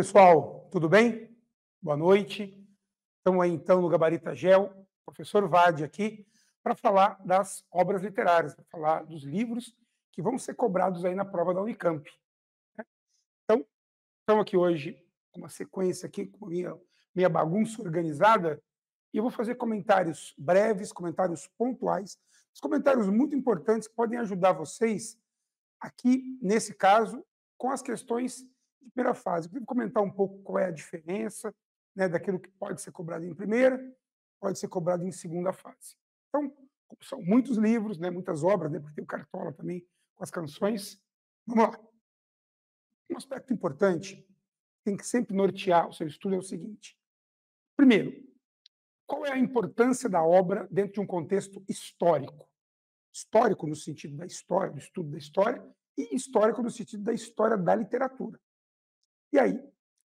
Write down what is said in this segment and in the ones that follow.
Pessoal, tudo bem? Boa noite. Estamos aí então no Gabarita Gel, professor Vade aqui, para falar das obras literárias, para falar dos livros que vão ser cobrados aí na prova da Unicamp. Então, estamos aqui hoje com uma sequência aqui, com a minha bagunça organizada, e eu vou fazer comentários breves, comentários pontuais, os comentários muito importantes que podem ajudar vocês aqui, nesse caso, com as questões de primeira fase. Eu vou comentar um pouco qual é a diferença, né, daquilo que pode ser cobrado em primeira, pode ser cobrado em segunda fase. Então, são muitos livros, né, muitas obras, né, porque tem o Cartola também com as canções. Vamos lá. Um aspecto importante, tem que sempre nortear o seu estudo é o seguinte. Primeiro, qual é a importância da obra dentro de um contexto histórico? Histórico no sentido da história, do estudo da história, e histórico no sentido da história da literatura. E aí,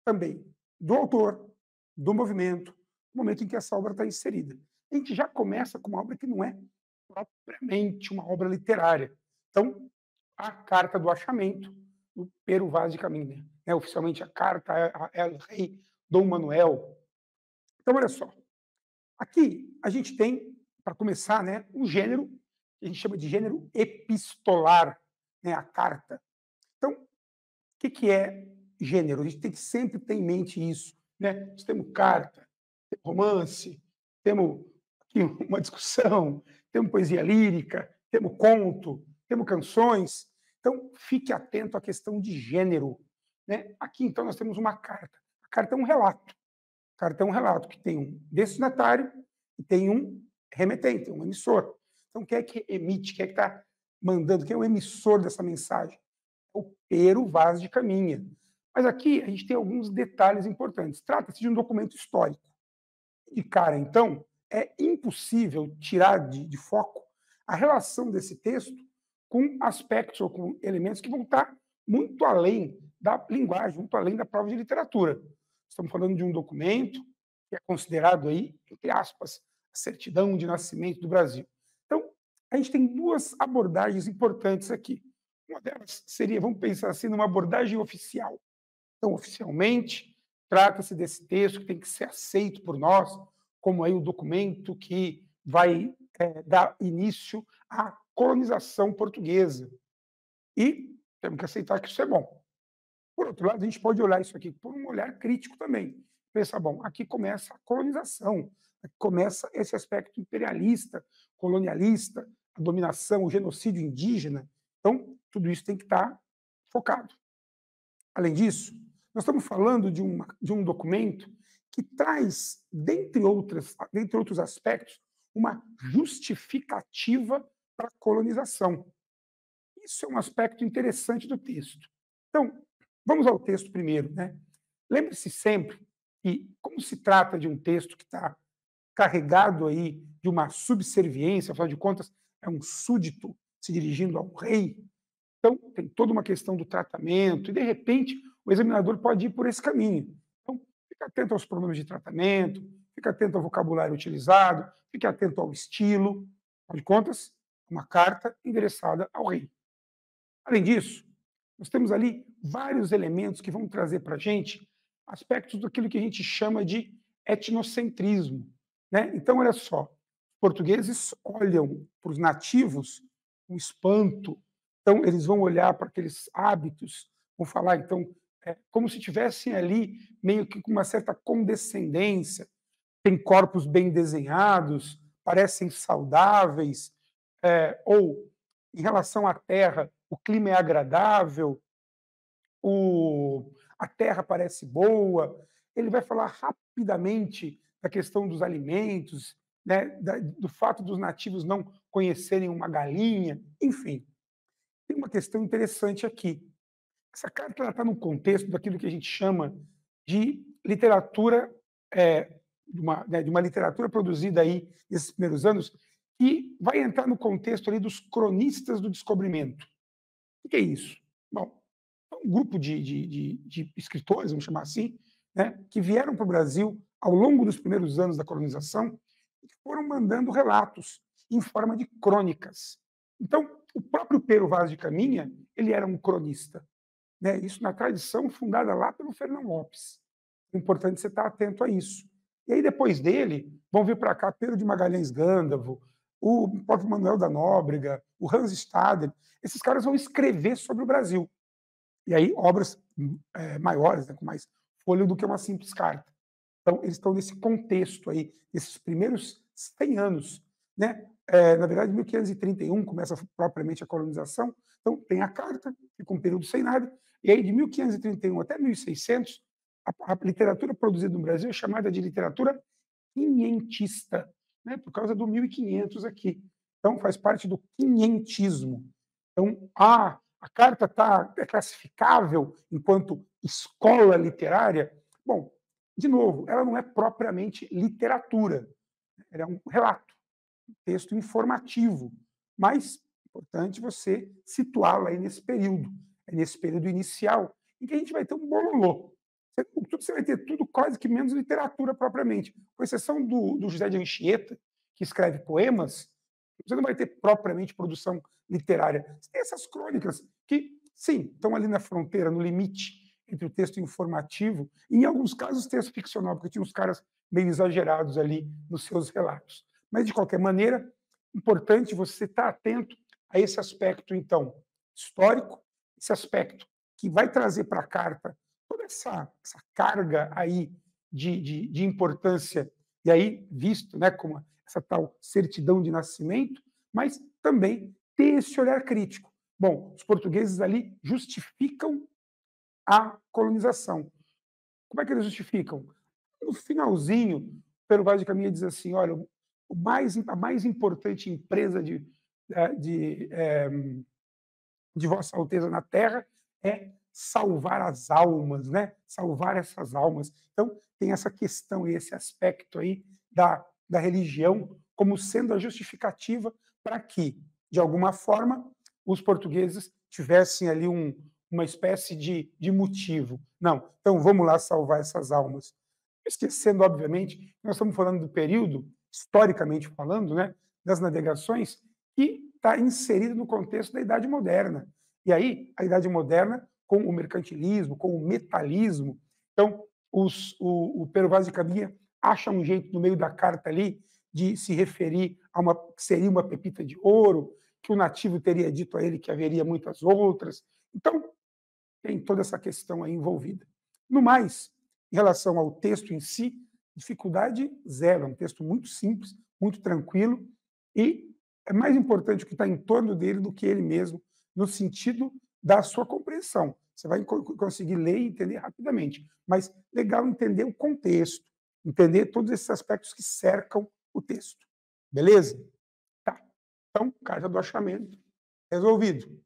também, do autor, do movimento, no momento em que essa obra está inserida. A gente já começa com uma obra que não é propriamente uma obra literária. Então, a Carta do Achamento, do Pero Vaz de Caminha, né? Oficialmente a Carta El Rei Dom Manuel. Então, olha só, aqui a gente tem, para começar, né, um gênero que a gente chama de gênero epistolar, né, a carta. Então, o que é gênero? A gente tem que sempre ter em mente isso. Né? Nós temos carta, temos romance, temos aqui uma discussão, temos poesia lírica, temos conto, temos canções. Então, fique atento à questão de gênero. Né? Aqui, então, nós temos uma carta. A carta é um relato. A carta é um relato que tem um destinatário e tem um remetente, um emissor. Então, quem é que emite, quem é que está mandando, quem é o emissor dessa mensagem? É o Pero Vaz de Caminha. Mas aqui a gente tem alguns detalhes importantes. Trata-se de um documento histórico. De cara, então, é impossível tirar de foco a relação desse texto com aspectos ou com elementos que vão estar muito além da linguagem, muito além da prova de literatura. Estamos falando de um documento que é considerado aí, entre aspas, a certidão de nascimento do Brasil. Então, a gente tem duas abordagens importantes aqui. Uma delas seria, vamos pensar assim, numa abordagem oficial. Então, oficialmente, trata-se desse texto que tem que ser aceito por nós como aí o documento que vai dar início à colonização portuguesa. E temos que aceitar que isso é bom. Por outro lado, a gente pode olhar isso aqui por um olhar crítico também. Pensar, bom, aqui começa a colonização, aqui começa esse aspecto imperialista, colonialista, a dominação, o genocídio indígena. Então, tudo isso tem que estar focado. Além disso, nós estamos falando de um documento que traz, dentre outros aspectos, uma justificativa para a colonização. Isso é um aspecto interessante do texto. Então, vamos ao texto primeiro. Né? Lembre-se sempre que, como se trata de um texto que está carregado aí de uma subserviência, afinal de contas, é um súdito se dirigindo ao rei, então, tem toda uma questão do tratamento, e, de repente, o examinador pode ir por esse caminho. Então, fique atento aos problemas de tratamento, fique atento ao vocabulário utilizado, fique atento ao estilo. Afinal de contas, uma carta endereçada ao rei. Além disso, nós temos ali vários elementos que vão trazer para a gente aspectos daquilo que a gente chama de etnocentrismo. Né? Então, olha só, os portugueses olham para os nativos com espanto. Então, eles vão olhar para aqueles hábitos, vão falar, então, como se tivessem ali meio que com uma certa condescendência. Tem corpos bem desenhados, parecem saudáveis, ou, em relação à terra, o clima é agradável, a terra parece boa. Ele vai falar rapidamente da questão dos alimentos, né, do fato dos nativos não conhecerem uma galinha, enfim. Tem uma questão interessante aqui. Essa carta está no contexto daquilo que a gente chama de literatura, de uma literatura produzida aí nesses primeiros anos, que vai entrar no contexto ali dos cronistas do descobrimento. O que é isso? Bom, é um grupo de escritores, vamos chamar assim, né, que vieram para o Brasil ao longo dos primeiros anos da colonização e foram mandando relatos em forma de crônicas. Então, o próprio Pero Vaz de Caminha, ele era um cronista. né? Isso na tradição fundada lá pelo Fernão Lopes. É importante você estar atento a isso. E aí, depois dele, vão vir para cá Pedro de Magalhães Gândavo, o próprio Manuel da Nóbrega, o Hans Staden. Esses caras vão escrever sobre o Brasil. E aí, obras maiores, né, com mais folha do que uma simples carta. Então, eles estão nesse contexto aí, nesses primeiros 100 anos. Né? Na verdade, em 1531 começa propriamente a colonização, então tem a carta, fica um período sem nada, e aí de 1531 até 1600, a literatura produzida no Brasil é chamada de literatura quinhentista, né? Por causa do 1500 aqui. Então, faz parte do quinhentismo. Então, a carta é classificável enquanto escola literária? Bom, de novo, ela não é propriamente literatura, ela é um relato, um texto informativo, mas é importante você situá-la aí nesse período, é nesse período inicial, em que a gente vai ter um bololô. Você vai ter tudo quase que menos literatura propriamente, com exceção do José de Anchieta, que escreve poemas, você não vai ter propriamente produção literária. Você tem essas crônicas que, sim, estão ali na fronteira, no limite entre o texto informativo e, em alguns casos, texto ficcional, porque tinha uns caras meio exagerados ali nos seus relatos. Mas, de qualquer maneira, importante você estar atento a esse aspecto, então, histórico, esse aspecto que vai trazer para a carta toda essa carga aí de importância, e aí visto, né, como essa tal certidão de nascimento, mas também ter esse olhar crítico. Bom, os portugueses ali justificam a colonização. Como é que eles justificam? No finalzinho, Pero Vaz de Caminha diz assim, olha, a mais importante empresa de Vossa Alteza na Terra é salvar as almas, né? Salvar essas almas. Então, tem essa questão e esse aspecto aí da religião como sendo a justificativa para que, de alguma forma, os portugueses tivessem ali uma espécie de motivo. Não, então vamos lá salvar essas almas. Esquecendo, obviamente, nós estamos falando do período, historicamente falando, né, das navegações, que está inserido no contexto da Idade Moderna. E aí, a Idade Moderna, com o mercantilismo, com o metalismo, então, o Pero Vaz de Caminha acha um jeito, no meio da carta ali, de se referir a uma que seria uma pepita de ouro, que o nativo teria dito a ele que haveria muitas outras. Então, tem toda essa questão aí envolvida. No mais, em relação ao texto em si, dificuldade zero, é um texto muito simples, muito tranquilo, e é mais importante o que está em torno dele do que ele mesmo, no sentido da sua compreensão. Você vai conseguir ler e entender rapidamente, mas legal entender o contexto, entender todos esses aspectos que cercam o texto. Beleza? Tá. Então, carta do achamento resolvido.